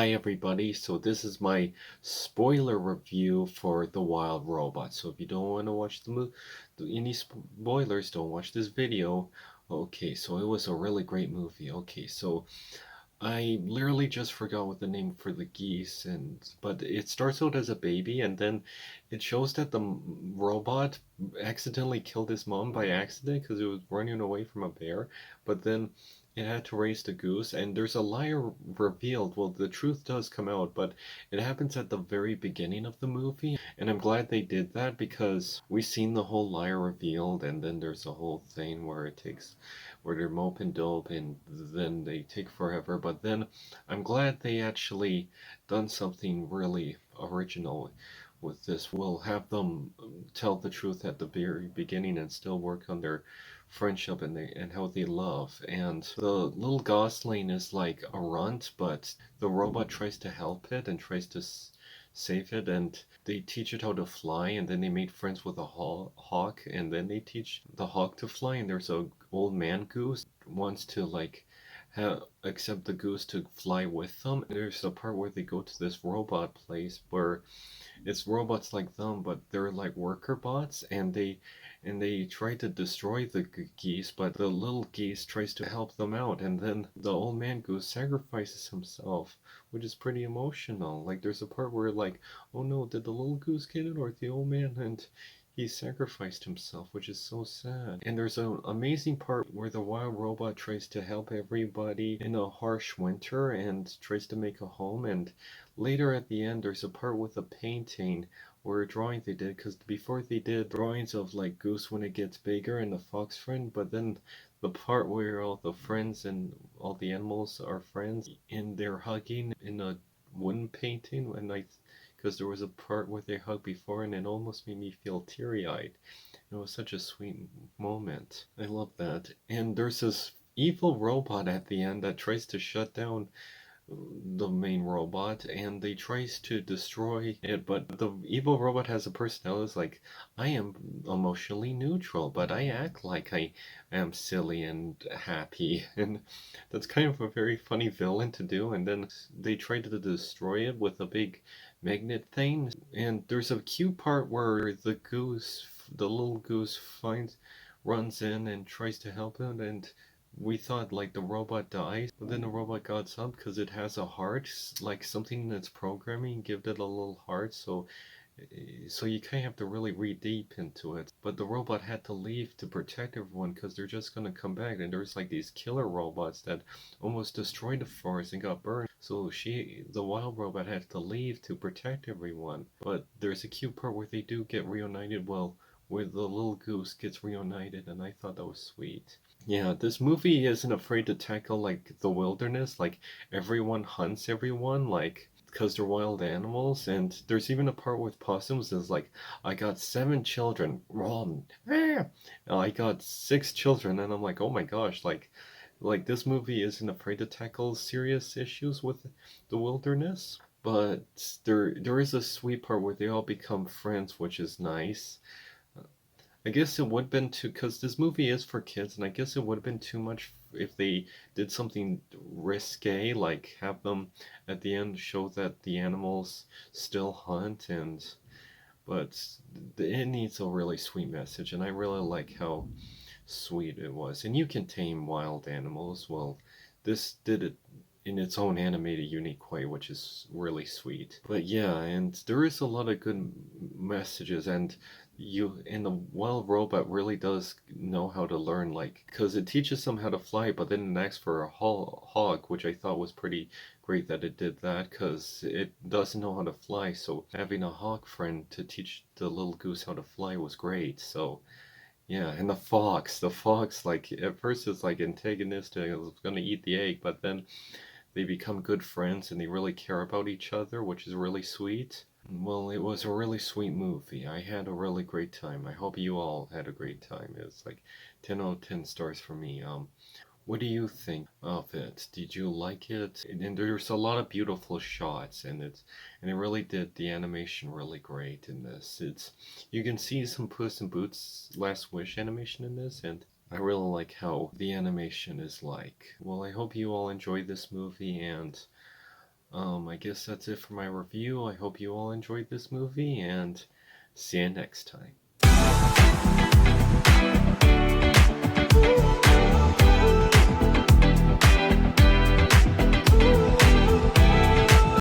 Hi everybody, so this is my spoiler review for The Wild Robot. So if you don't want to watch any spoilers, don't watch this video. Okay, so it was a really great movie. Okay, so I literally just forgot what the name for the geese but it starts out as a baby and then it shows that the robot accidentally killed his mom by accident because it was running away from a bear, but then it had to raise the goose and there's a liar revealed. Well, the truth does come out, but it happens at the very beginning of the movie, and I'm glad they did that because we've seen the whole liar revealed and then there's a whole thing where they're mope and dope and then they take forever. But then I'm glad they actually done something really original with this. We'll have them tell the truth at the very beginning and still work on their friendship and how they love. And the little gosling is like a runt, but the robot tries to help it and tries to save it, and they teach it how to fly, and then they made friends with a hawk, and then they teach the hawk to fly, and there's a old man goose wants to like accept the goose to fly with them. There's a part where they go to this robot place where it's robots like them, but they're like worker bots, and they try to destroy the geese, but the little geese tries to help them out, and then the old man goose sacrifices himself, which is pretty emotional. Like there's a part where like, oh no, did the little goose get it or the old man? And he sacrificed himself, which is so sad. And there's an amazing part where the wild robot tries to help everybody in a harsh winter and tries to make a home. And later at the end, there's a part with a painting or a drawing they did, because before they did drawings of like Goose when it gets bigger and the fox friend, but then the part where all the friends and all the animals are friends and they're hugging in a wooden painting, and I because there was a part where they hugged before and it almost made me feel teary-eyed. It was such a sweet moment. I love that. And there's this evil robot at the end that tries to shut down the main robot, and they tries to destroy it, but the evil robot has a personality. It's like, I am emotionally neutral, but I act like I am silly and happy. And that's kind of a very funny villain to do. And then they try to destroy it with a big magnet thing, and there's a cute part where the little goose runs in and tries to help him, and we thought like the robot dies, but then the robot got up because it has a heart, like something that's programming give it a little heart. So you kind of have to really read deep into it. But the robot had to leave to protect everyone because they're just gonna come back, and there's like these killer robots that almost destroyed the forest and got burned. So the wild robot had to leave to protect everyone. But there's a cute part where they do get reunited. Well, where the little goose gets reunited, and I thought that was sweet. Yeah, this movie isn't afraid to tackle like the wilderness, like everyone hunts everyone, like because they're wild animals. And there's even a part with possums is like, I got 7 children, I got 6 children, and I'm like, oh my gosh, like this movie isn't afraid to tackle serious issues with the wilderness. But there is a sweet part where they all become friends, which is nice. I guess it would have been too, because this movie is for kids, and I guess it would have been too much if they did something risque, like have them at the end show that the animals still hunt, but it needs a really sweet message, and I really like how sweet it was. And you can tame wild animals. Well, this did it in its own animated, unique way, which is really sweet. But yeah, and there is a lot of good messages, and the wild robot really does know how to learn, like, because it teaches them how to fly, but then it asks for a hawk, which I thought was pretty great that it did that, because it doesn't know how to fly. So having a hawk friend to teach the little goose how to fly was great. So yeah, and the fox, like at first it's like antagonistic, it's gonna eat the egg, but then they become good friends and they really care about each other, which is really sweet. Well, it was a really sweet movie. I had a really great time. I hope you all had a great time. It's like 10 out of 10 stars for me. What do you think of it? Did you like it? And there's a lot of beautiful shots, and it really did the animation really great in this. It's You can see some Puss in Boots Last Wish animation in this, and I really like how the animation is like. Well, I hope you all enjoyed this movie, and I guess that's it for my review. I hope you all enjoyed this movie, and see you next time.